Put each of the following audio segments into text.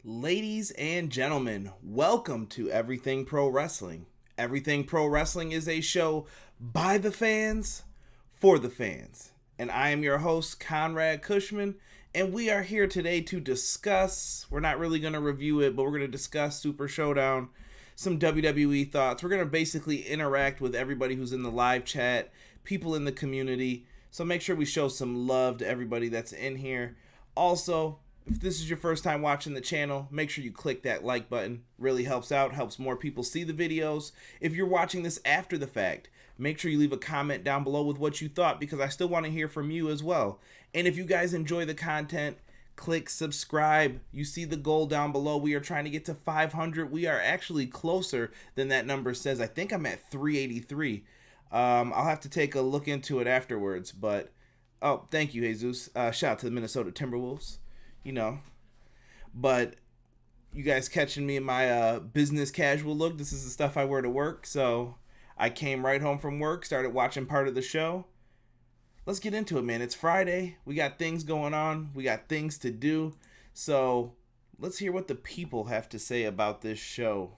Ladies and gentlemen, welcome to Everything Pro Wrestling. Everything Pro Wrestling is a show by the fans, for the fans. And I am your host, Conrad Cushman, and we are here today to discuss, we're not really going to review it, but we're going to discuss Super Showdown, some WWE thoughts. We're going to basically interact with everybody who's in the live chat, people in the community. So make sure we show some love to everybody that's in here. Also, if this is your first time watching the channel, make sure you click that like button. Really helps out, helps more people see the videos. If you're watching this after the fact, make sure you leave a comment down below with what you thought, because I still want to hear from you as well. And if you guys enjoy the content, click subscribe. You see the goal down below. We are trying to get to 500. We are actually closer than that number says. I think I'm at 383. I'll have to take a look into it afterwards. But, oh, thank you, Jesus. Shout out to the Minnesota Timberwolves. You know, but you guys catching me in my business casual look. This is the stuff I wear to work. So I came right home from work, started watching part of the show. Let's get into it, man. It's Friday. We got things going on. We got things to do. So let's hear what the people have to say about this show.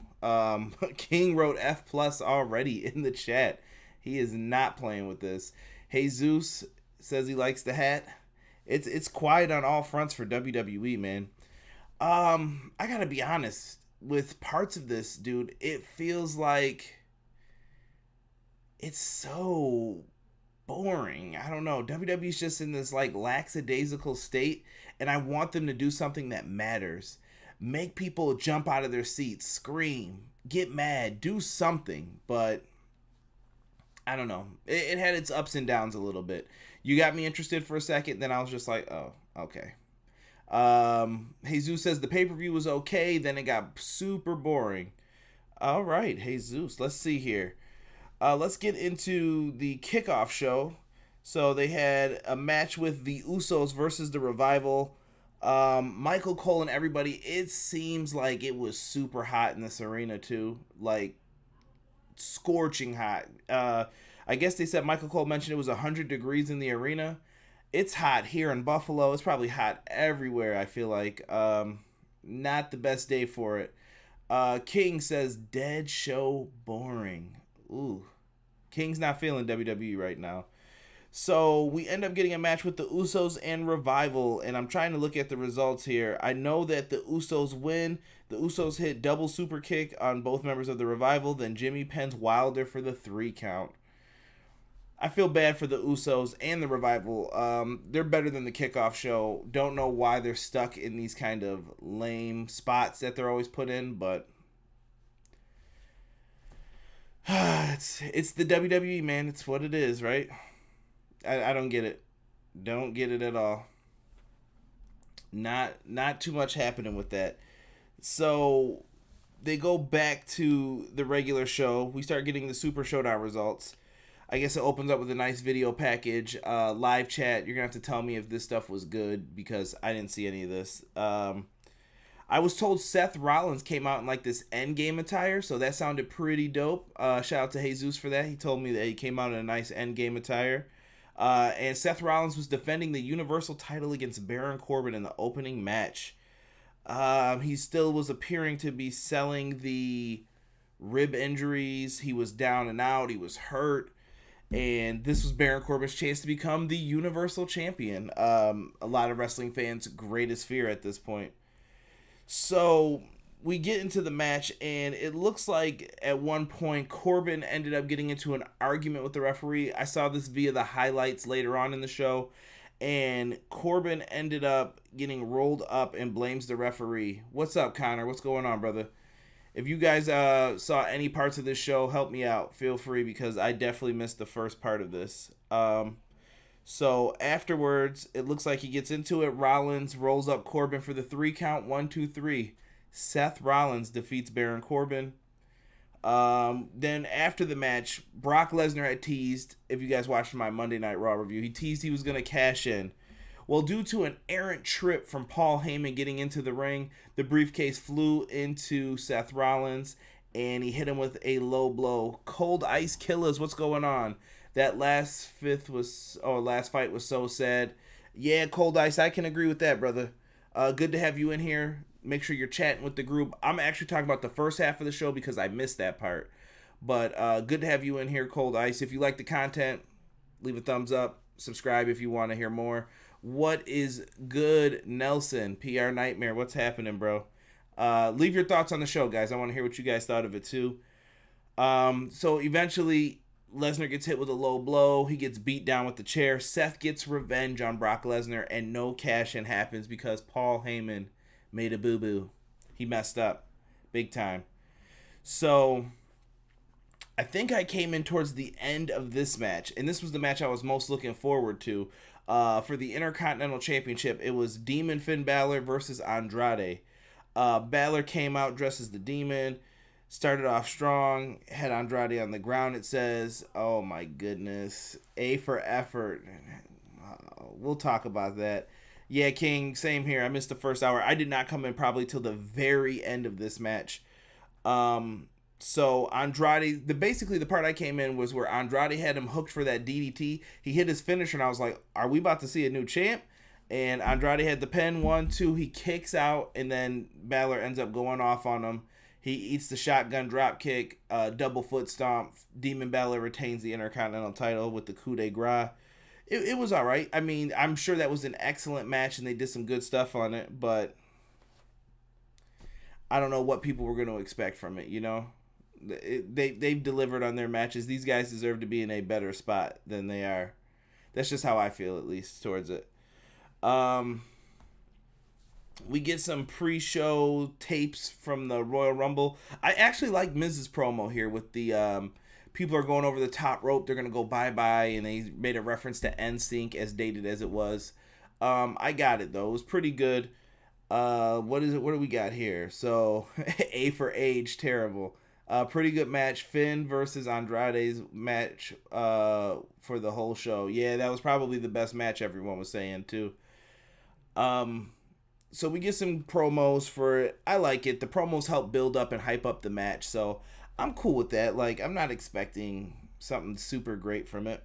King wrote F+ already in the chat. He is not playing with this. Jesus says he likes the hat. It's quiet on all fronts for WWE, man. I gotta be honest, with parts of this, dude, it feels like it's so boring. I don't know. WWE's just in this like lackadaisical state, and I want them to do something that matters. Make people jump out of their seats, scream, get mad, do something, but I don't know. It had its ups and downs a little bit. You got me interested for a second, then I was just like, oh, okay. Jesus says the pay-per-view was okay, then it got super boring. All right, Jesus, let's see here. Let's get into the kickoff show. So they had a match with the Usos versus the Revival. Michael Cole and everybody, it seems like it was super hot in this arena too. Like, scorching hot. I guess they said Michael Cole mentioned it was 100 degrees in the arena. It's hot here in Buffalo. It's probably hot everywhere, I feel like. Not the best day for it. King says, dead show boring. Ooh. King's not feeling WWE right now. So we end up getting a match with the Usos and Revival, and I'm trying to look at the results here. I know that the Usos win. The Usos hit double super kick on both members of the Revival, then Jimmy pens Wilder for the 3 count. I feel bad for the Usos and the Revival. They're better than the kickoff show. Don't know why they're stuck in these kind of lame spots that they're always put in, but it's the WWE, man. It's what it is, right? I don't get it. Don't get it at all. Not too much happening with that. So they go back to the regular show. We start getting the Super Showdown results. I guess it opens up with a nice video package. Live chat, you're going to have to tell me if this stuff was good, because I didn't see any of this. I was told Seth Rollins came out in like this Endgame attire, so that sounded pretty dope. Shout out to Jesus for that. He told me that he came out in a nice Endgame attire. And Seth Rollins was defending the Universal title against Baron Corbin in the opening match. He still was appearing to be selling the rib injuries. He was down and out. He was hurt. And this was Baron Corbin's chance to become the Universal Champion. A lot of wrestling fans' greatest fear at this point. So we get into the match, and it looks like at one point Corbin ended up getting into an argument with the referee. I saw this via the highlights later on in the show, and Corbin ended up getting rolled up and blames the referee. What's up, Connor? What's going on, brother? If you guys saw any parts of this show, help me out. Feel free, because I definitely missed the first part of this. So afterwards, it looks like he gets into it. Rollins rolls up Corbin for the 3 count. 1, 2, 3. Seth Rollins defeats Baron Corbin. Then after the match, Brock Lesnar had teased, if you guys watched my Monday Night Raw review, he teased he was going to cash in. Well, due to an errant trip from Paul Heyman getting into the ring, the briefcase flew into Seth Rollins, and he hit him with a low blow. Cold Ice Killers, what's going on? That last fight was so sad. Yeah, Cold Ice, I can agree with that, brother. Good to have you in here. Make sure you're chatting with the group. I'm actually talking about the first half of the show because I missed that part. But good to have you in here, Cold Ice. If you like the content, leave a thumbs up. Subscribe if you want to hear more. What is good, Nelson? PR Nightmare. What's happening, bro? Leave your thoughts on the show, guys. I want to hear what you guys thought of it, too. So eventually, Lesnar gets hit with a low blow. He gets beat down with the chair. Seth gets revenge on Brock Lesnar, and no cash-in happens because Paul Heyman made a boo-boo. He messed up big time. So I think I came in towards the end of this match, and this was the match I was most looking forward to. For the Intercontinental Championship, it was Demon Finn Balor versus Andrade. Balor came out dressed as the Demon, started off strong, had Andrade on the ground, it says. Oh my goodness. A for effort. We'll talk about that. Yeah, King, same here. I missed the first hour. I did not come in probably till the very end of this match. So Andrade, basically the part I came in was where Andrade had him hooked for that DDT. He hit his finisher, and I was like, are we about to see a new champ? And Andrade had the pin, 1, 2. He kicks out, and then Balor ends up going off on him. He eats the shotgun drop kick, double foot stomp. Demon Balor retains the Intercontinental title with the coup de grace. It was all right. I mean, I'm sure that was an excellent match, and they did some good stuff on it, but I don't know what people were going to expect from it, you know? They've delivered on their matches. These guys deserve to be in a better spot than they are. That's just how I feel, at least, towards it. We get some pre-show tapes from the Royal Rumble. I actually like Miz's promo here with the people are going over the top rope. They're going to go bye-bye, and they made a reference to NSYNC, as dated as it was. I got it, though. It was pretty good. What is it? What do we got here? So, A for age, terrible. Pretty good match. Finn versus Andrade's match for the whole show. Yeah, that was probably the best match everyone was saying, too. So we get some promos for it. I like it. The promos help build up and hype up the match, so I'm cool with that. Like, I'm not expecting something super great from it.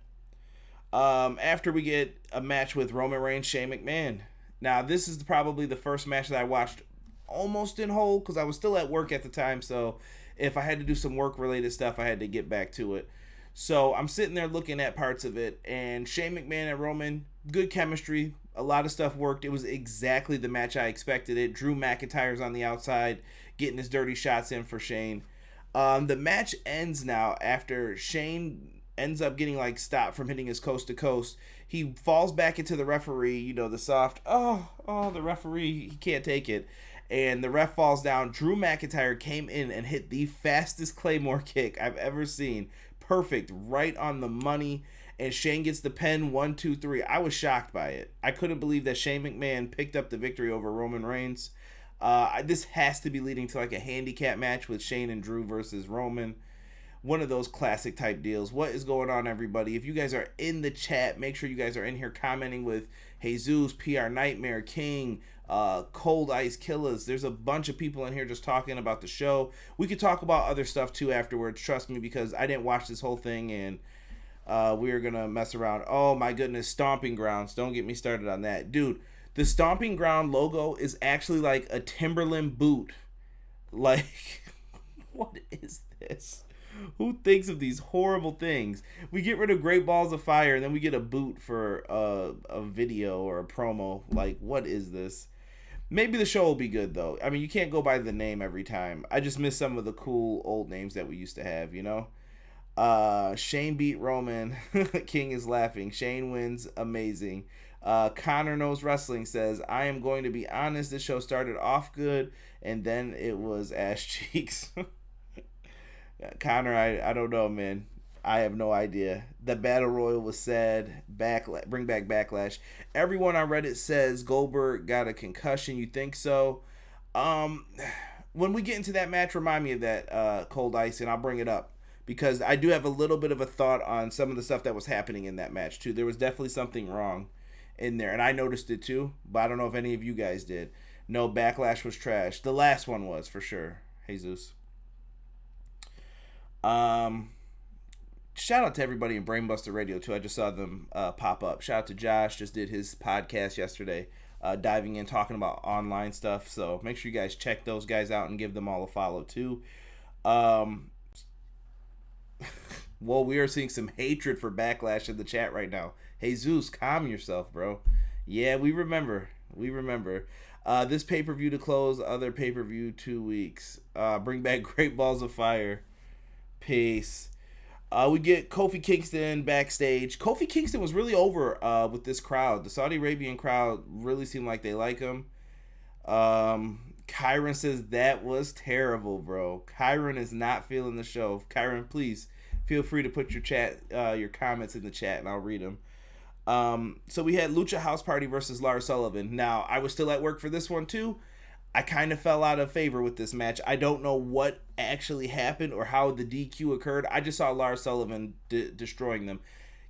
After we get a match with Roman Reigns, Shane McMahon. Now, this is probably the first match that I watched almost in whole, because I was still at work at the time, so if I had to do some work-related stuff, I had to get back to it. So I'm sitting there looking at parts of it, and Shane McMahon and Roman, good chemistry. A lot of stuff worked. It was exactly the match I expected it. Drew McIntyre's on the outside, getting his dirty shots in for Shane. The match ends now after Shane ends up getting like stopped from hitting his coast to coast. He falls back into the referee, you know, the soft, the referee, he can't take it. And the ref falls down. Drew McIntyre came in and hit the fastest Claymore kick I've ever seen. Perfect, right on the money. And Shane gets the pin, 1, 2, 3. I was shocked by it. I couldn't believe that Shane McMahon picked up the victory over Roman Reigns. This has to be leading to like a handicap match with Shane and Drew versus Roman. One of those classic type deals. What is going on, everybody? If you guys are in the chat, make sure you guys are in here commenting with Jesus, PR Nightmare, King, Cold Ice Killers. There's a bunch of people in here just talking about the show. We could talk about other stuff too afterwards, trust me, because I didn't watch this whole thing, and we are going to mess around. Oh my goodness, Stomping Grounds. Don't get me started on that. Dude, the Stomping Ground logo is actually like a Timberland boot. Like, what is this? Who thinks of these horrible things? We get rid of Great Balls of Fire, and then we get a boot for a video or a promo. Like, what is this? Maybe the show will be good, though. I mean, you can't go by the name every time. I just miss some of the cool old names that we used to have, you know? Shane beat Roman. King is laughing. Shane wins. Amazing. Connor Knows Wrestling says, I am going to be honest, this show started off good, and then it was ass cheeks. Connor, I don't know, man. I have no idea. The Battle Royal was sad. Bring back Backlash. Everyone on Reddit says Goldberg got a concussion. You think so? When we get into that match, remind me of that, Cold Ice, and I'll bring it up. Because I do have a little bit of a thought on some of the stuff that was happening in that match, too. There was definitely something wrong in there. And I noticed it, too. But I don't know if any of you guys did. No, Backlash was trash. The last one was, for sure. Jesus. Shout out to everybody in Brainbuster Radio too. I just saw them pop up. Shout out to Josh, just did his podcast yesterday. diving in, talking about online stuff. So make sure you guys check those guys out and give them all a follow too. Well, we are seeing some hatred for Backlash in the chat right now. Jesus, calm yourself, bro. Yeah, we remember. This pay-per-view to close, other pay-per-view 2 weeks. Bring back Great Balls of Fire. Peace. We get Kofi Kingston backstage. Kofi Kingston was really over with this crowd. The Saudi Arabian crowd really seemed like they like him. Kyron says that was terrible, bro. Kyron is not feeling the show. Kyron, please feel free to put your comments in the chat and I'll read them. So we had Lucha House Party versus Lars Sullivan. Now, I was still at work for this one too. I kind of fell out of favor with this match. I don't know what actually happened or how the DQ occurred. I just saw Lars Sullivan destroying them.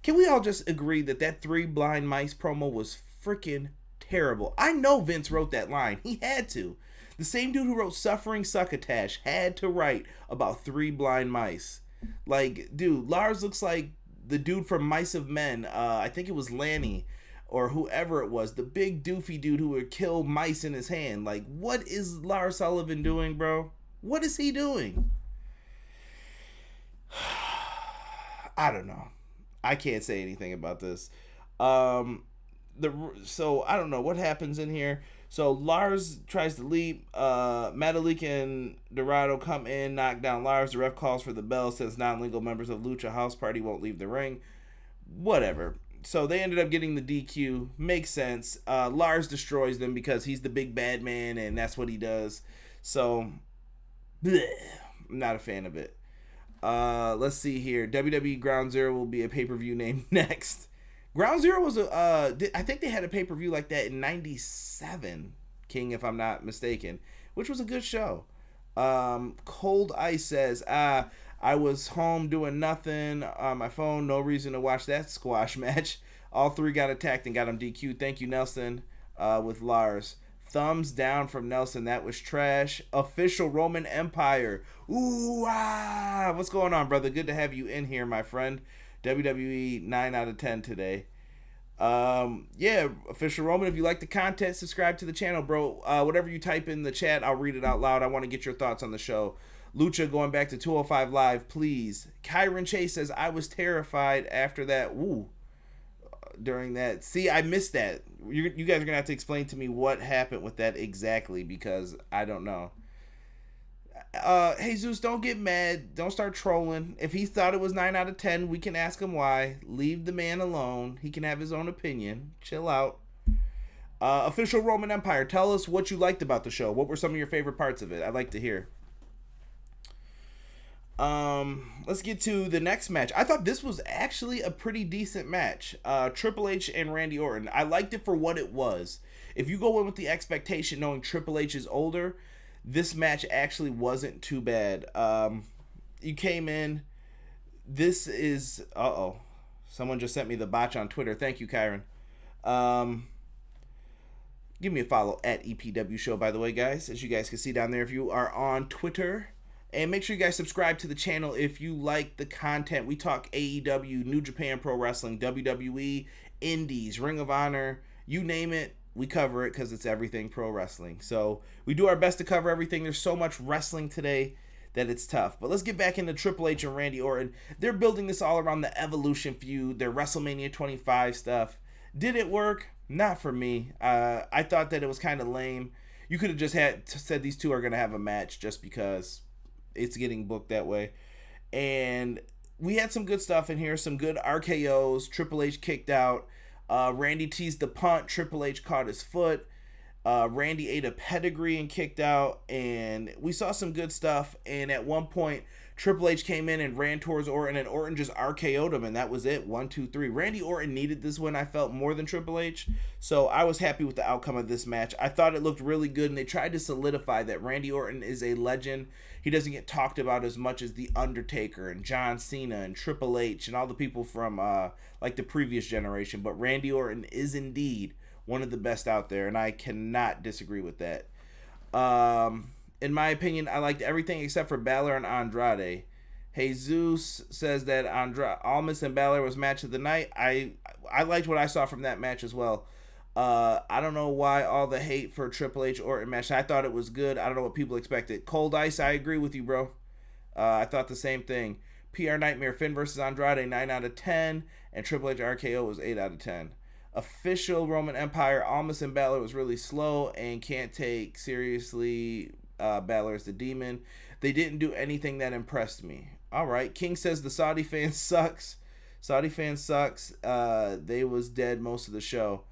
Can we all just agree that Three Blind Mice promo was freaking terrible? I know Vince wrote that line. He had to. The same dude who wrote Suffering Succotash had to write about Three Blind Mice. Like, dude, Lars looks like the dude from Mice of Men. I think it was Lanny or whoever it was. The big doofy dude who would kill mice in his hand. Like, what is Lars Sullivan doing, bro? What is he doing? I don't know. I can't say anything about this. So I don't know what happens in here. So Lars tries to leap. Metalik and Dorado come in, knock down Lars. The ref calls for the bell, says non-legal members of Lucha House Party won't leave the ring. Whatever. So they ended up getting the DQ. Makes sense. Lars destroys them because he's the big bad man and that's what he does. So, bleh, I'm not a fan of it. Let's see here. WWE Ground Zero will be a pay-per-view named next. Ground Zero was I think they had a pay-per-view like that in 97, King, if I'm not mistaken, which was a good show. Cold Ice says, I was home doing nothing on my phone, no reason to watch that squash match. All three got attacked and got him DQ'd. Thank you, Nelson, with Lars. Thumbs down from Nelson. That was trash. Official Roman Empire. Ooh, what's going on, brother? Good to have you in here, my friend. WWE 9 out of 10 today. Yeah, Official Roman, if you like the content, subscribe to the channel, bro. Whatever you type in the chat, I'll read it out loud. I want to get your thoughts on the show. Lucha going back to 205 Live, please. Kyron Chase says, I was terrified after that. Ooh. During that. See, I missed that. You guys are going to have to explain to me what happened with that exactly because I don't know. Jesus, don't get mad. Don't start trolling. If he thought it was 9 out of 10, we can ask him why. Leave the man alone. He can have his own opinion. Chill out. Official Roman Empire, tell us what you liked about the show. What were some of your favorite parts of it? I'd like to hear. Let's get to the next match. I thought this was actually a pretty decent match. Triple H and Randy Orton. I liked it for what it was. If you go in with the expectation knowing Triple H is older, this match actually wasn't too bad. You came in. This is... Uh-oh. Someone just sent me the botch on Twitter. Thank you, Kyron. Give me a follow at EPW Show, by the way, guys. As you guys can see down there if you are on Twitter. And make sure you guys subscribe to the channel if you like the content. We talk AEW, New Japan Pro Wrestling, WWE, Indies, Ring of Honor, you name it. We cover it because it's everything pro wrestling. So we do our best to cover everything. There's so much wrestling today that it's tough. But let's get back into Triple H and Randy Orton. They're building this all around the Evolution feud, their WrestleMania 25 stuff. Did it work? Not for me. I thought that it was kind of lame. You could have just said these two are going to have a match just because it's getting booked that way. And we had some good stuff in here. Some good RKOs. Triple H kicked out. Randy teased the punt. Triple H caught his foot. Randy ate a pedigree and kicked out. And we saw some good stuff. And at one point, Triple H came in and ran towards Orton. And Orton just RKO'd him. And that was it. 1, 2, 3. Randy Orton needed this win, I felt, more than Triple H. So I was happy with the outcome of this match. I thought it looked really good. And they tried to solidify that Randy Orton is a legend. He doesn't get talked about as much as The Undertaker and John Cena and Triple H and all the people from like the previous generation. But Randy Orton is indeed one of the best out there, and I cannot disagree with that. In my opinion, I liked everything except for Balor and Andrade. Jesus says that Almas and Balor was match of the night. I liked what I saw from that match as well. I don't know why all the hate for Triple H Orton match. I thought it was good. I don't know what people expected. Cold Ice, I agree with you, bro. I thought the same thing. PR Nightmare Finn versus Andrade, 9 out of 10. And Triple H RKO was 8 out of 10. Official Roman Empire, Almas and Balor was really slow and can't take seriously Balor as the demon. They didn't do anything that impressed me. All right. King says the Saudi fan sucks. Saudi fan sucks. They was dead most of the show.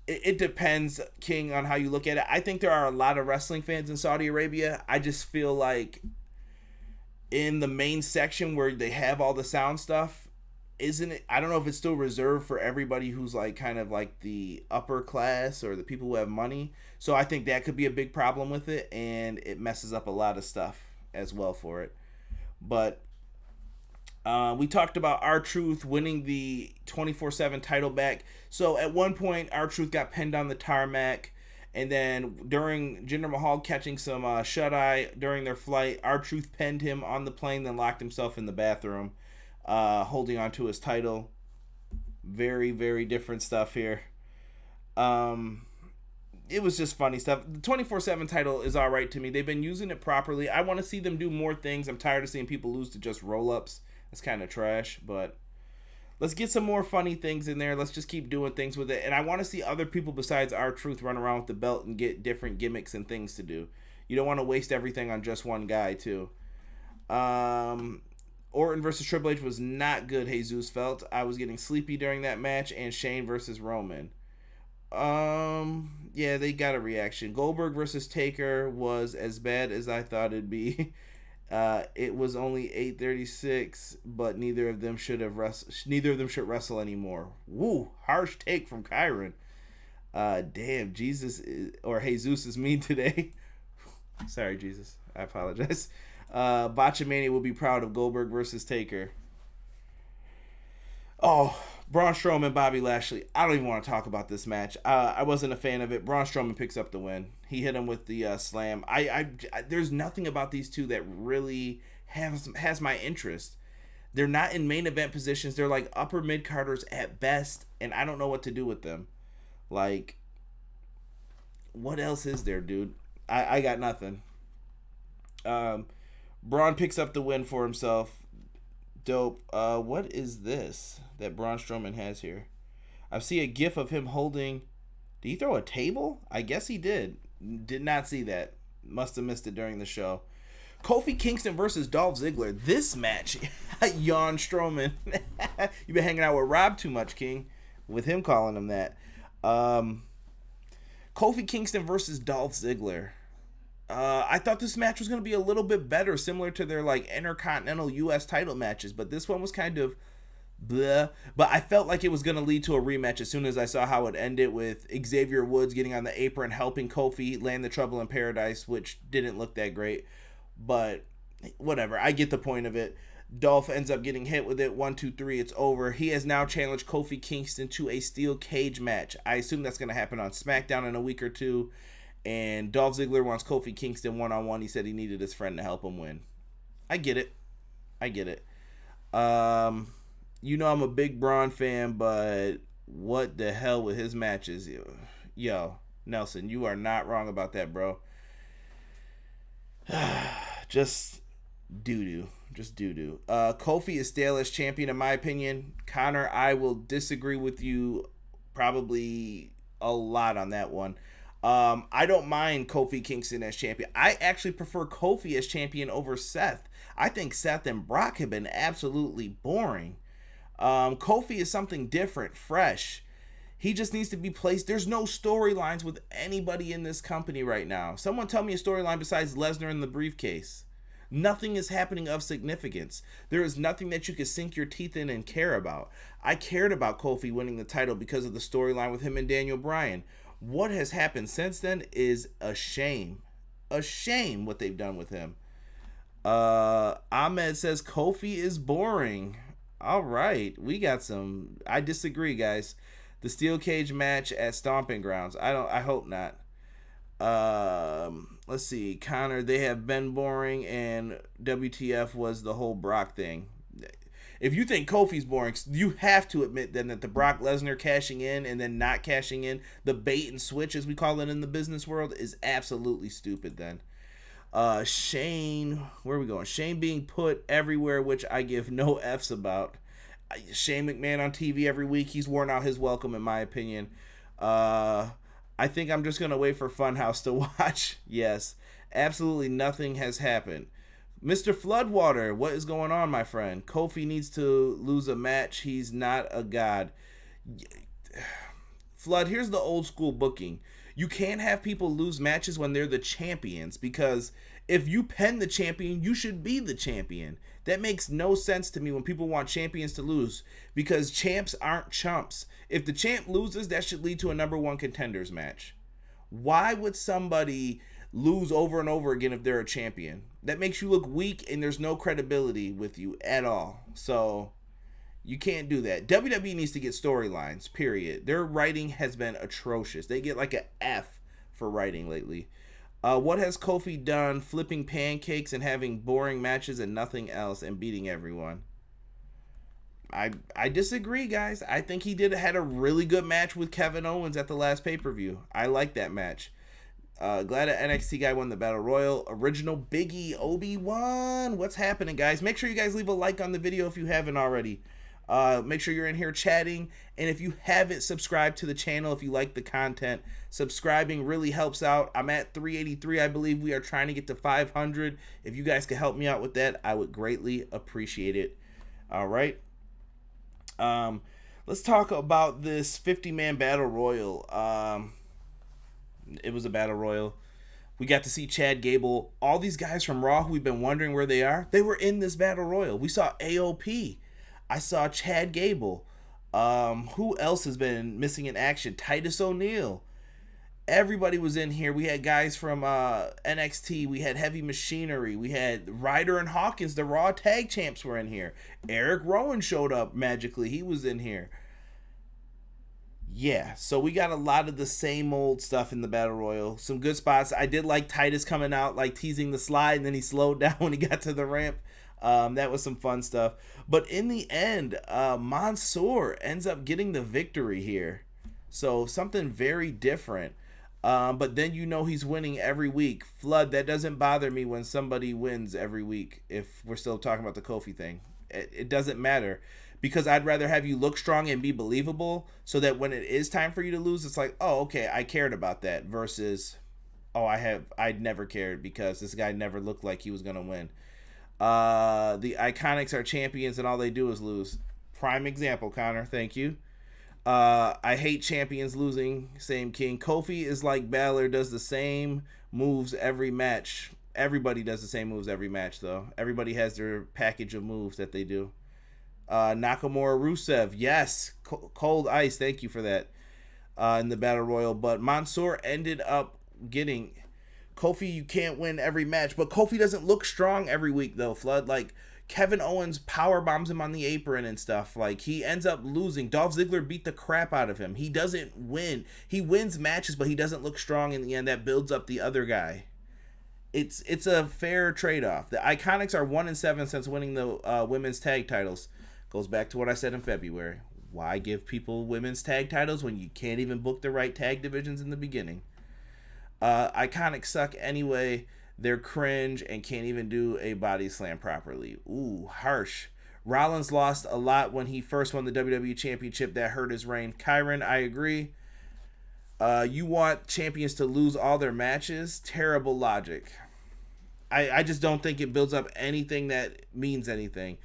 It depends, King, on how you look at it. I think there are a lot of wrestling fans in Saudi Arabia. I just feel like in the main section where they have all the sound stuff, isn't it? I don't know if it's still reserved for everybody who's like kind of like the upper class or the people who have money. So I think that could be a big problem with it, and it messes up a lot of stuff as well for it. But we talked about R-Truth winning the 24/7 title back. So at one point, R-Truth got pinned on the tarmac. And then during Jinder Mahal catching some shut-eye during their flight, R-Truth pinned him on the plane, then locked himself in the bathroom, holding on to his title. Very, very different stuff here. It was just funny stuff. The 24/7 title is all right to me. They've been using it properly. I want to see them do more things. I'm tired of seeing people lose to just roll-ups. It's kind of trash, but let's get some more funny things in there. Let's just keep doing things with it. And I want to see other people besides R-Truth run around with the belt and get different gimmicks and things to do. You don't want to waste everything on just one guy, too. Orton versus Triple H was not good, Jesus felt. I was getting sleepy during that match. And Shane versus Roman. Yeah, they got a reaction. Goldberg versus Taker was as bad as I thought it'd be. It was only 8:36, but neither of them should wrestle anymore. Woo, harsh take from Kyron. Damn, Jesus is mean today. Sorry, Jesus. I apologize. Botchamania will be proud of Goldberg versus Taker. Oh, Braun Strowman, Bobby Lashley. I don't even want to talk about this match. I wasn't a fan of it. Braun Strowman picks up the win. He hit him with the slam. I there's nothing about these two that really has my interest. They're not in main event positions. They're like upper mid-carders at best, and I don't know what to do with them. Like, what else is there, dude? I got nothing. Braun picks up the win for himself. Dope. What is this that Braun Strowman has here? I see a gif of him holding... Did he throw a table? I guess he did. Did not see that. Must have missed it during the show. Kofi Kingston versus Dolph Ziggler. This match. Yawn Strowman. You've been hanging out with Rob too much, King. With him calling him that. Kofi Kingston versus Dolph Ziggler. I thought this match was going to be a little bit better, similar to their like Intercontinental U.S. title matches, but this one was kind of bleh. But I felt like it was going to lead to a rematch as soon as I saw how it ended with Xavier Woods getting on the apron, helping Kofi land the Trouble in Paradise, which didn't look that great. But whatever, I get the point of it. Dolph ends up getting hit with it. 1, 2, 3, it's over. He has now challenged Kofi Kingston to a steel cage match. I assume that's going to happen on SmackDown in a week or two. And Dolph Ziggler wants Kofi Kingston one-on-one. He said he needed his friend to help him win. I get it. You know I'm a big Braun fan, but what the hell with his matches? Yo, Nelson, you are not wrong about that, bro. Just doo-doo. Kofi is stale as champion, in my opinion. Connor, I will disagree with you probably a lot on that one. I don't mind Kofi Kingston as champion. I actually prefer Kofi as champion over Seth. I think Seth and Brock have been absolutely boring. Kofi is something different, fresh. He just needs to be placed. There's no storylines with anybody in this company right now. Someone tell me a storyline besides Lesnar in the briefcase. Nothing is happening of significance. There is nothing that you can sink your teeth in and care about. I cared about Kofi winning the title because of the storyline with him and Daniel Bryan. What has happened since then is a shame. A shame what they've done with him. Ahmed says Kofi is boring. All right. We got some... I disagree, guys. The steel cage match at Stomping Grounds. I hope not. Let's see. Connor, they have been boring, and WTF was the whole Brock thing. If you think Kofi's boring, you have to admit then that the Brock Lesnar cashing in and then not cashing in, the bait and switch as we call it in the business world, is absolutely stupid then. Shane, where are we going? Shane being put everywhere, which I give no F's about. Shane McMahon on TV every week, he's worn out his welcome in my opinion. I think I'm just going to wait for Funhouse to watch. Yes, absolutely nothing has happened. Mr. Floodwater, what is going on, my friend? Kofi needs to lose a match. He's not a god. Flood, here's the old school booking. You can't have people lose matches when they're the champions, because if you pen the champion, you should be the champion. That makes no sense to me when people want champions to lose, because champs aren't chumps. If the champ loses, that should lead to a number one contenders match. Why would somebody lose over and over again if they're a champion? That makes you look weak, and there's no credibility with you at all. So you can't do that. WWE needs to get storylines, period. Their writing has been atrocious. They get like an F for writing lately. What has Kofi done? Flipping pancakes and having boring matches and nothing else and beating everyone. I disagree, guys. I think he had a really good match with Kevin Owens at the last pay-per-view. I like that match. Glad an NXT guy won the Battle Royal. Original Biggie, Obi-Wan. What's happening, guys? Make sure you guys leave a like on the video if you haven't already. Make sure you're in here chatting. And if you haven't subscribed to the channel, if you like the content, subscribing really helps out. I'm at 383, I believe. We are trying to get to 500. If you guys could help me out with that, I would greatly appreciate it. All right. Let's talk about this 50-man Battle Royal. It was a Battle Royal. We got to see Chad Gable. All these guys from Raw who we've been wondering where they are, they were in this Battle Royal. We saw AOP. I saw Chad Gable. Who else has been missing in action? Titus O'Neil. Everybody was in here. We had guys from NXT. We had Heavy Machinery. We had Ryder and Hawkins. The Raw Tag Champs were in here. Eric Rowan showed up magically. He was in here. Yeah, so we got a lot of the same old stuff in the Battle Royal. Some good spots. I did like Titus coming out, like teasing the slide, and then he slowed down when he got to the ramp. That was some fun stuff. But in the end, Mansoor ends up getting the victory here. So something very different. But then you know he's winning every week. Flood, that doesn't bother me when somebody wins every week, if we're still talking about the Kofi thing. It doesn't matter. Because I'd rather have you look strong and be believable, so that when it is time for you to lose, it's like, oh, okay, I cared about that, versus, oh, I'd never cared because this guy never looked like he was going to win. The Iconics are champions and all they do is lose. Prime example, Connor. Thank you. I hate champions losing. Same King. Kofi is like Balor, does the same moves every match. Everybody does the same moves every match, though. Everybody has their package of moves that they do. Nakamura Rusev, yes, Cold Ice, thank you for that, in the Battle Royal. But Mansoor ended up getting Kofi. You can't win every match, but Kofi doesn't look strong every week though, Flood. Like, Kevin Owens power bombs him on the apron and stuff. Like, he ends up losing. Dolph Ziggler beat the crap out of him. He doesn't win. He wins matches, but he doesn't look strong in the end. That builds up the other guy. It's a fair trade-off. The Iconics are 1-7 since winning the women's tag titles. Goes back to what I said in February. Why give people women's tag titles when you can't even book the right tag divisions in the beginning? Iconics suck anyway. They're cringe and can't even do a body slam properly. Ooh, harsh. Rollins lost a lot when he first won the WWE Championship. That hurt his reign. Kyron, I agree. You want champions to lose all their matches? Terrible logic. I just don't think it builds up anything that means anything.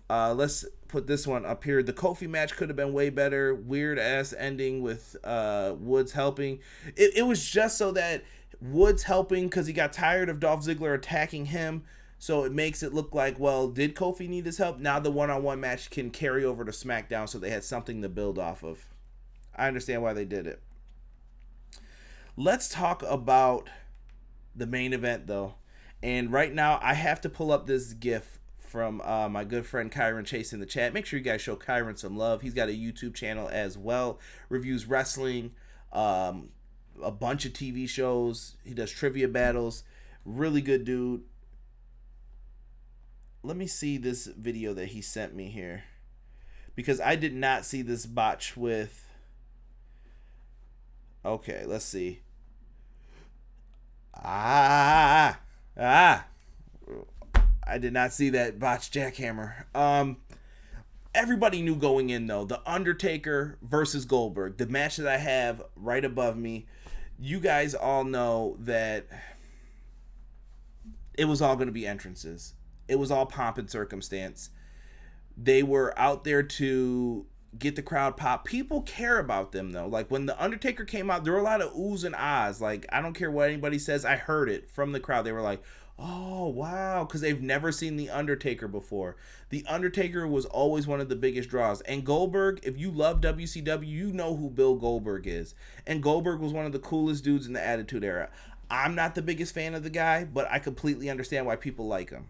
Let's put this one up here. The Kofi match could have been way better. Weird ass ending with Woods helping. It was just so that Woods helping because he got tired of Dolph Ziggler attacking him. So it makes it look like, well, did Kofi need his help? Now the one-on-one match can carry over to SmackDown, so they had something to build off of. I understand why they did it. Let's talk about the main event, though. And right now, I have to pull up this GIF from my good friend Kyron Chase in the chat. Make sure you guys show Kyron some love. He's got a YouTube channel as well. Reviews wrestling, a bunch of TV shows. He does trivia battles. Really good dude. let me see this video that he sent me here, because I did not see this botch with. Okay, let's see. Ah, ah. I did not see that botched jackhammer. Everybody knew going in, though, the Undertaker versus Goldberg, the match that I have right above me. You guys all know that it was all going to be entrances. It was all pomp and circumstance. They were out there to get the crowd pop. People care about them, though. Like, when the Undertaker came out, there were a lot of oohs and ahs. Like, I don't care what anybody says. I heard it from the crowd. They were like, oh, wow, because they've never seen the Undertaker before. The Undertaker was always one of the biggest draws. And Goldberg, if you love WCW, you know who Bill Goldberg is. And Goldberg was one of the coolest dudes in the Attitude Era. I'm not the biggest fan of the guy, but I completely understand why people like him.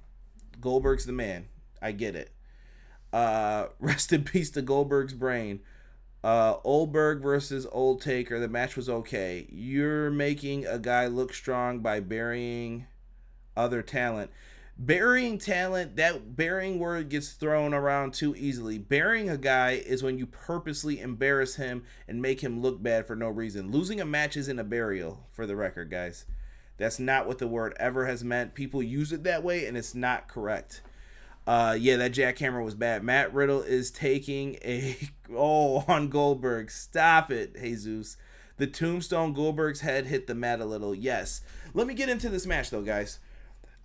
Goldberg's the man. I get it. Rest in peace to Goldberg's brain. Oldberg versus Old Taker. The match was okay. You're making a guy look strong by burying other talent. Burying talent, that burying word gets thrown around too easily. Burying a guy is when you purposely embarrass him and make him look bad for no reason. Losing a match isn't a burial, for the record, guys. That's not what the word ever has meant. People use it that way, and it's not correct. Yeah, that jackhammer was bad. Matt Riddle is taking on Goldberg. Stop it, Jesus. The tombstone, Goldberg's head hit the mat a little. Yes. Let me get into this match, though, guys.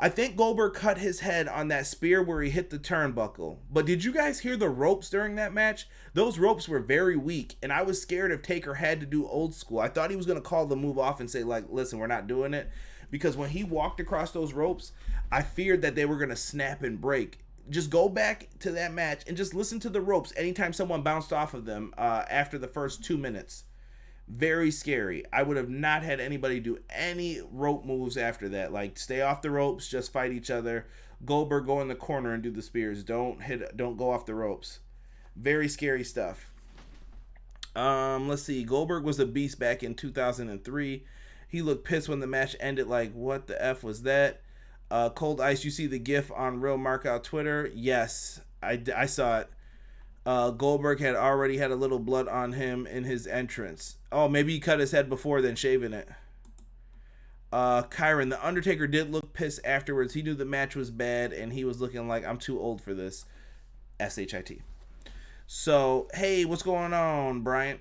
I think Goldberg cut his head on that spear where he hit the turnbuckle. But did you guys hear the ropes during that match? Those ropes were very weak, and I was scared if Taker had to do old school. I thought he was going to call the move off and say, like, listen, we're not doing it. Because when he walked across those ropes, I feared that they were going to snap and break. Just go back to that match and just listen to the ropes anytime someone bounced off of them after the first 2 minutes. Very scary. I would have not had anybody do any rope moves after that. Like, stay off the ropes, just fight each other. Goldberg, go in the corner and do the spears. Don't go off the ropes. Very scary stuff. Let's see. Goldberg was a beast back in 2003. He looked pissed when the match ended. Like, what the F was that? Cold Ice, you see the GIF on Real Markout Twitter? Yes, I saw it. Goldberg had already had a little blood on him in his entrance. Oh, maybe he cut his head before then shaving it. Kyron, the Undertaker did look pissed afterwards. He knew the match was bad, and he was looking like, I'm too old for this. SHIT. So, hey, what's going on, Bryant?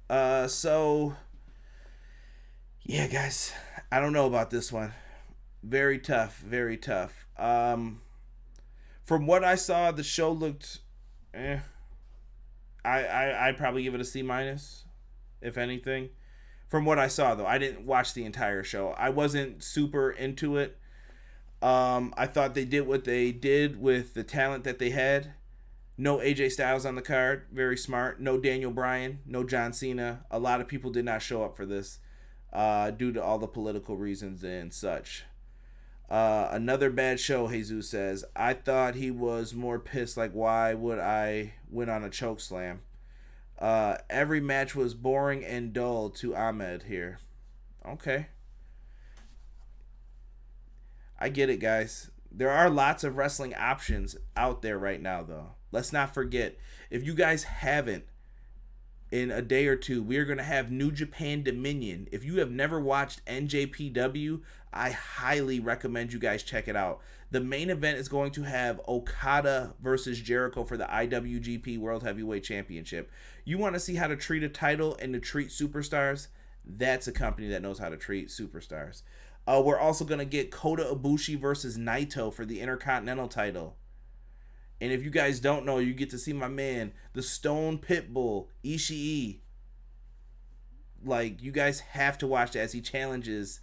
Yeah, guys, I don't know about this one. Very tough, very tough. From what I saw, the show looked I'd probably give it a C minus, if anything. From what I saw, though, I didn't watch the entire show. I wasn't super into it. I thought they did what they did with the talent that they had. No AJ Styles on the card. Very smart. No Daniel Bryan. No John Cena. A lot of people did not show up for this due to all the political reasons and such. Another bad show, Jesus says. I thought he was more pissed, like, why would I win on a choke slam? Every match was boring and dull to Ahmed here. Okay. I get it, guys. There are lots of wrestling options out there right now, though. Let's not forget, if you guys haven't, in a day or two, we are going to have New Japan Dominion. If you have never watched NJPW, I highly recommend you guys check it out. The main event is going to have Okada versus Jericho for the IWGP World Heavyweight Championship. You want to see how to treat a title and to treat superstars? That's a company that knows how to treat superstars. We're also going to get Kota Ibushi versus Naito for the Intercontinental title. And if you guys don't know, you get to see my man, the Stone Pitbull, Ishii. Like, you guys have to watch that as he challenges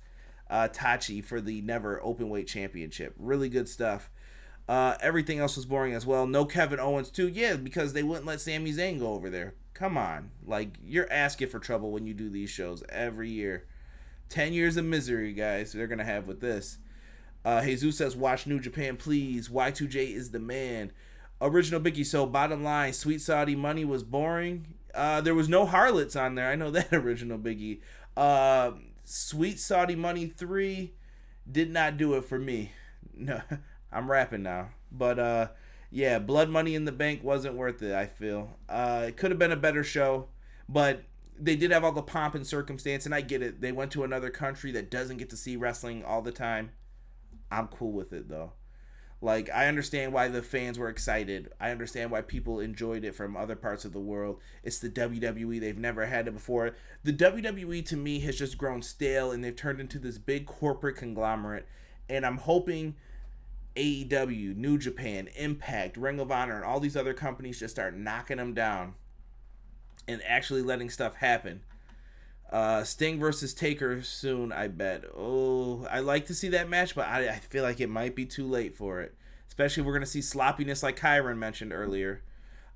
Tachi for the Never Openweight Championship. Really good stuff. Everything else was boring as well. No Kevin Owens too. Yeah, because they wouldn't let Sami Zayn go over there. Come on. Like, you're asking for trouble when you do these shows every year. 10 years of misery, guys, they're going to have with this. Jesus says, watch New Japan, please. Y2J is the man. Original Biggie, so bottom line, Sweet Saudi Money was boring. There was no harlots on there. I know that, Original Biggie. Sweet Saudi Money 3 did not do it for me. No, I'm rapping now. But yeah, Blood Money in the Bank wasn't worth it, I feel. It could have been a better show, but they did have all the pomp and circumstance, and I get it. They went to another country that doesn't get to see wrestling all the time. I'm cool with it, though. Like, I understand why the fans were excited. I understand why people enjoyed it from other parts of the world. It's the WWE. They've never had it before. The WWE, to me, has just grown stale, and they've turned into this big corporate conglomerate. And I'm hoping AEW, New Japan, Impact, Ring of Honor, and all these other companies just start knocking them down and actually letting stuff happen. Sting versus Taker soon, I bet. Oh, I like to see that match, but I feel like it might be too late for it. Especially if we're going to see sloppiness like Kyron mentioned earlier.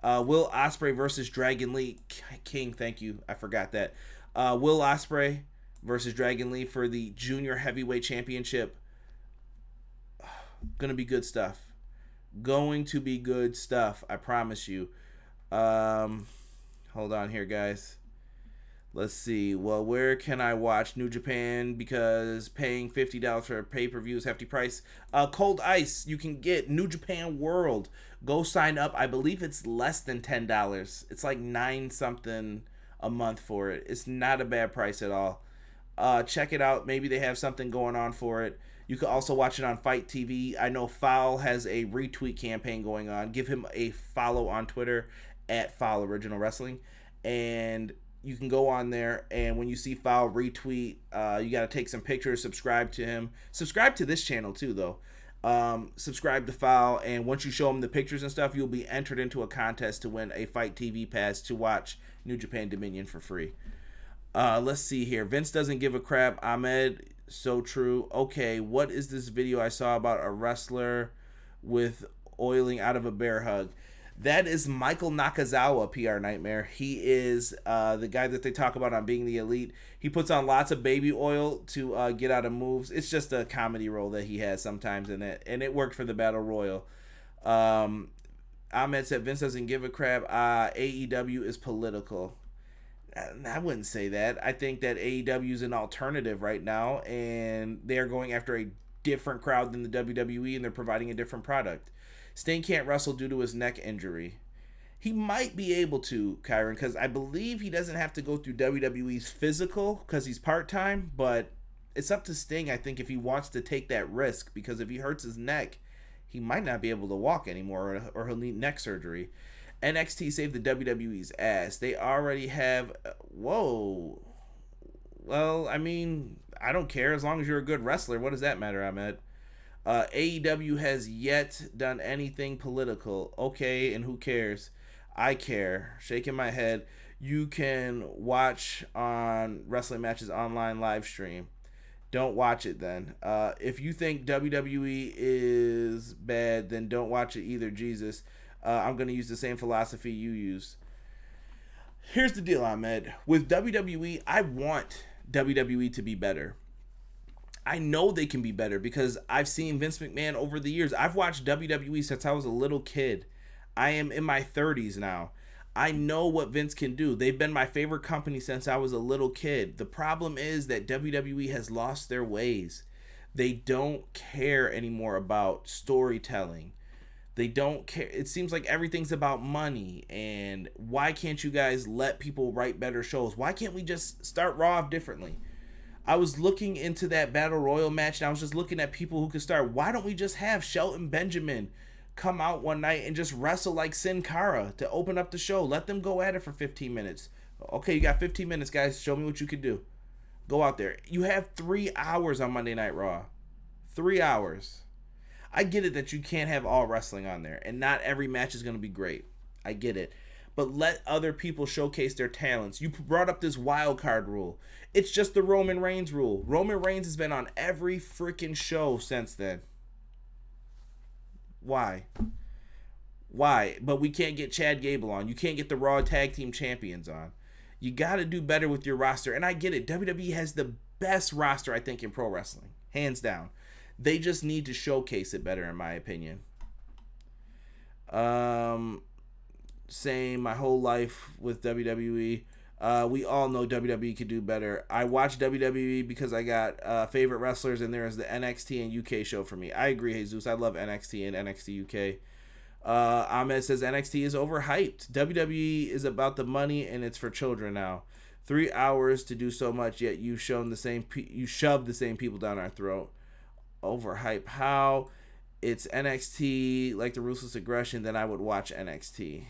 Will Ospreay versus Dragon Lee. King, thank you. I forgot that. Will Ospreay versus Dragon Lee for the Junior Heavyweight Championship. Going to be good stuff. Going to be good stuff. I promise you. Hold on here, guys. Let's see. Well, where can I watch New Japan? Because paying $50 for a pay-per-view is hefty price. Cold Ice, you can get New Japan World. Go sign up. I believe it's less than $10. It's like $9 something a month for it. It's not a bad price at all. Check it out. Maybe they have something going on for it. You can also watch it on Fight TV. I know Foul has a retweet campaign going on. Give him a follow on Twitter at Foul Original Wrestling. And you can go on there, and when you see Foul retweet, you got to take some pictures, subscribe to him. Subscribe to this channel too, though. Subscribe to Foul, and once you show him the pictures and stuff, you'll be entered into a contest to win a Fight TV pass to watch New Japan Dominion for free. Let's see here. Vince doesn't give a crap. Ahmed, so true. Okay, what is this video I saw about a wrestler with oiling out of a bear hug? That is Michael Nakazawa, PR Nightmare. He is the guy that they talk about on Being the Elite. He puts on lots of baby oil to get out of moves. It's just a comedy role that he has sometimes in it, and it worked for the Battle Royal. Ahmed said Vince doesn't give a crap. AEW is political. I wouldn't say that. I think that AEW is an alternative right now, and they're going after a different crowd than the WWE, and they're providing a different product. Sting can't wrestle due to his neck injury. He might be able to, Kyron, because I believe he doesn't have to go through WWE's physical because he's part-time, but it's up to Sting, I think, if he wants to take that risk, because if he hurts his neck, he might not be able to walk anymore, or he'll need neck surgery. NXT saved the WWE's ass. They already have... Whoa. Well, I mean, I don't care. As long as you're a good wrestler, what does that matter, Ahmed? AEW has yet done anything political. Okay, and who cares? I care. Shaking my head. You can watch on Wrestling Matches Online live stream. Don't watch it then. If you think WWE is bad, then don't watch it either, Jesus. I'm going to use the same philosophy you use. Here's the deal, Ahmed. With WWE, I want WWE to be better. I know they can be better because I've seen Vince McMahon over the years. I've watched WWE since I was a little kid. I am in my 30s now. I know what Vince can do. They've been my favorite company since I was a little kid. The problem is that WWE has lost their ways. They don't care anymore about storytelling. They don't care. It seems like everything's about money. And why can't you guys let people write better shows? Why can't we just start Raw off differently? I was looking into that Battle Royal match, and I was just looking at people who could start. Why don't we just have Shelton Benjamin come out one night and just wrestle like Sin Cara to open up the show? Let them go at it for 15 minutes. Okay, you got 15 minutes, guys. Show me what you can do. Go out there. You have 3 hours on Monday Night Raw. 3 hours. I get it that you can't have all wrestling on there, and not every match is going to be great. I get it. But let other people showcase their talents. You brought up this wild card rule. It's just the Roman Reigns rule. Roman Reigns has been on every freaking show since then. Why? Why? But we can't get Chad Gable on. You can't get the Raw Tag Team Champions on. You got to do better with your roster. And I get it. WWE has the best roster, I think, in pro wrestling. Hands down. They just need to showcase it better, in my opinion. Same, my whole life with WWE. We all know WWE could do better. I watch WWE because I got favorite wrestlers, and there is the NXT and UK show for me. I agree, Jesus. I love NXT and NXT UK. Ahmed says NXT is overhyped. WWE is about the money, and it's for children now. 3 hours to do so much, yet you shoved the same people down our throat. Overhype how? It's NXT, like the Ruthless Aggression, then I would watch NXT.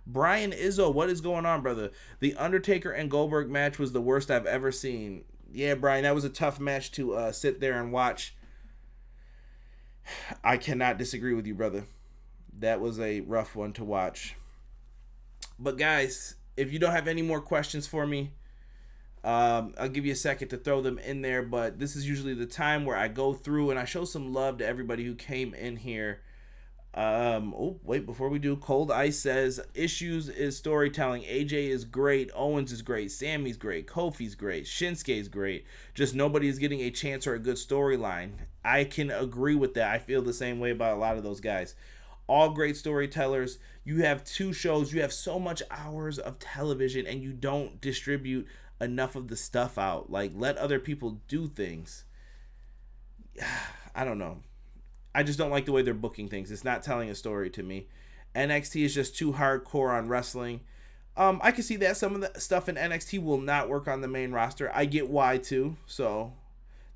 Brian Izzo, what is going on, brother? The Undertaker and Goldberg match was the worst I've ever seen. Yeah, Brian, that was a tough match to sit there and watch. I cannot disagree with you, brother. That was a rough one to watch. But guys, if you don't have any more questions for me, I'll give you a second to throw them in there. But this is usually the time where I go through and I show some love to everybody who came in here. Before we do, Cold Ice says issues is storytelling. AJ is great, Owens is great, Sammy's great, Kofi's great, Shinsuke's great. Just nobody is getting a chance or a good storyline. I can agree with that. I feel the same way about a lot of those guys. All great storytellers. You have 2 shows, you have so much hours of television, and you don't distribute enough of the stuff out. Like, let other people do things. I don't know. I just don't like the way they're booking things. It's not telling a story to me. NXT is just too hardcore on wrestling. I can see that some of the stuff in NXT will not work on the main roster. I get why too. So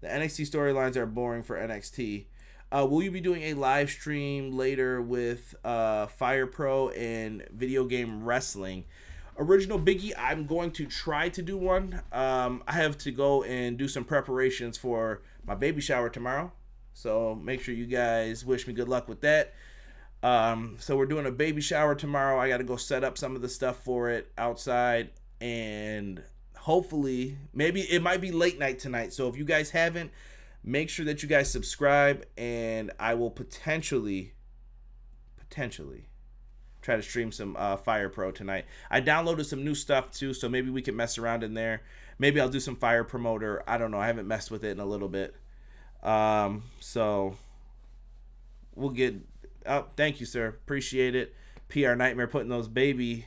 the NXT storylines are boring for NXT. Will you be doing a live stream later with Fire Pro and video game wrestling? Original Biggie, I'm going to try to do one. I have to go and do some preparations for my baby shower tomorrow. So make sure you guys wish me good luck with that. So we're doing a baby shower tomorrow. I got to go set up some of the stuff for it outside. And hopefully, maybe it might be late night tonight. So if you guys haven't, make sure that you guys subscribe. And I will potentially try to stream some Fire Pro tonight. I downloaded some new stuff too. So maybe we can mess around in there. Maybe I'll do some Fire Promoter. I don't know. I haven't messed with it in a little bit. So we'll get thank you, sir. Appreciate it. PR Nightmare putting the baby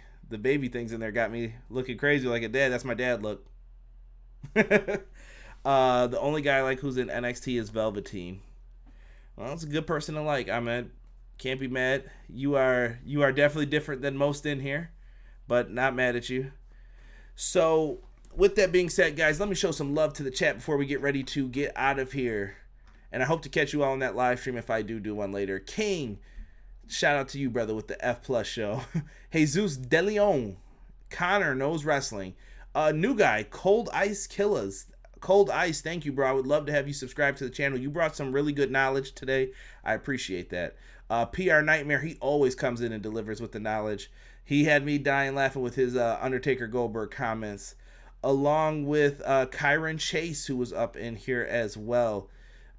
things in there got me looking crazy like a dad. That's my dad look. The only guy I like who's in NXT is Velveteen. Well, it's a good person to like. Can't be mad. You are definitely different than most in here, but not mad at you. So with that being said, guys, let me show some love to the chat before we get ready to get out of here. And I hope to catch you all on that live stream if I do one later. King, shout out to you, brother, with the F Plus show. Jesus De Leon, Connor knows wrestling. New guy, Cold Ice Killers. Cold Ice, thank you, bro. I would love to have you subscribe to the channel. You brought some really good knowledge today. I appreciate that. PR Nightmare, he always comes in and delivers with the knowledge. He had me dying laughing with his Undertaker Goldberg comments. Along with Kyron Chase, who was up in here as well.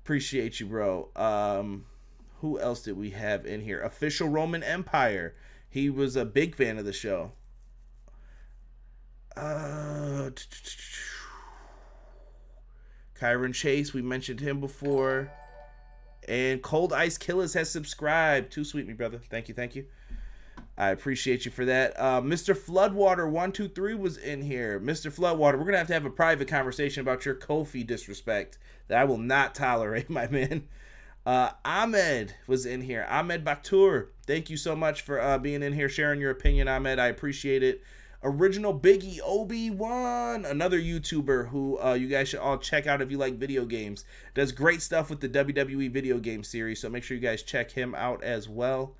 Appreciate you, bro. Who else did we have in here? Official Roman Empire. He was a big fan of the show. Kyron Chase, we mentioned him before. And Cold Ice Killers has subscribed. Too sweet, me brother. Thank you. I appreciate you for that. Mr. Floodwater123 was in here. Mr. Floodwater, we're going to have a private conversation about your Kofi disrespect that I will not tolerate, my man. Ahmed was in here. Ahmed Batur, thank you so much for being in here, sharing your opinion, Ahmed. I appreciate it. Original Biggie Obi-Wan, another YouTuber who you guys should all check out if you like video games. Does great stuff with the WWE video game series, so make sure you guys check him out as well.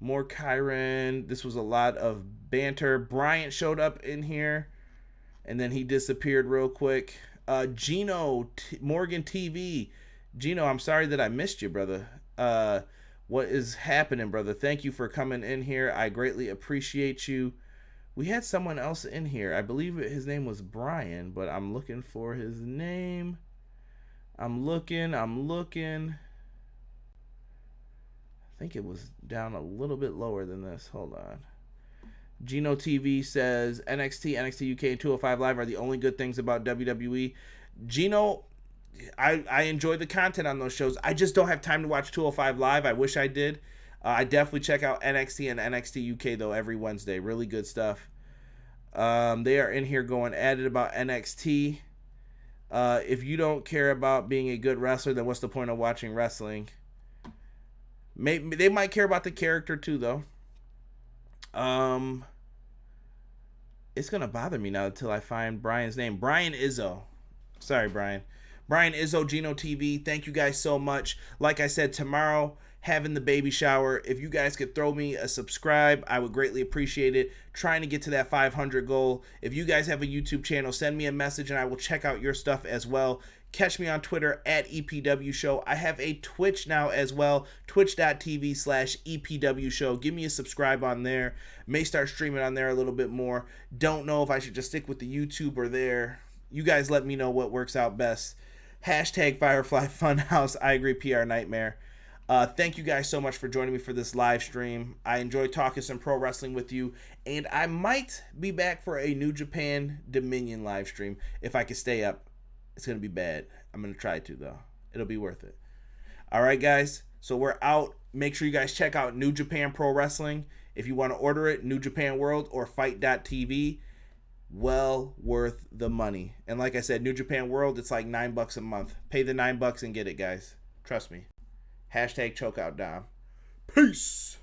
More Kyron. This was a lot of banter. Bryant showed up in here, and then he disappeared real quick. Gino Morgan TV. Gino, I'm sorry that I missed you, brother. What is happening, brother? Thank you for coming in here. I greatly appreciate you. We had someone else in here. I believe his name was Brian, but I'm looking for his name. I'm looking. I think it was down a little bit lower than this. Hold on. Gino TV says NXT, NXT UK, and 205 Live are the only good things about WWE. Gino, I enjoy the content on those shows. I just don't have time to watch 205 Live. I wish I did. I definitely check out NXT and NXT UK though every Wednesday. Really good stuff. They are in here going at it about NXT. If you don't care about being a good wrestler, then what's the point of watching wrestling? Maybe they might care about the character too, though. It's gonna bother me now until I find Brian's name. Brian Izzo. Sorry, Brian. Brian Izzo, Gino TV. Thank you guys so much. Like I said, tomorrow having the baby shower. If you guys could throw me a subscribe, I would greatly appreciate it. Trying to get to that 500 goal. If you guys have a YouTube channel, send me a message and I will check out your stuff as well. Catch me on Twitter at EPW Show. I have a Twitch now as well, twitch.tv/EPW Show. Give me a subscribe on there. May start streaming on there a little bit more. Don't know if I should just stick with the YouTube or there. You guys let me know what works out best. Hashtag Firefly Funhouse. I agree, PR Nightmare. Thank you guys so much for joining me for this live stream. I enjoyed talking some pro wrestling with you, and I might be back for a New Japan Dominion live stream if I can stay up. It's going to be bad. I'm going to try to, though. It'll be worth it. All right, guys. So we're out. Make sure you guys check out New Japan Pro Wrestling. If you want to order it, New Japan World or Fight.tv. Well worth the money. And like I said, New Japan World, it's like $9 a month. Pay the $9 and get it, guys. Trust me. Hashtag chokeout Dom. Peace.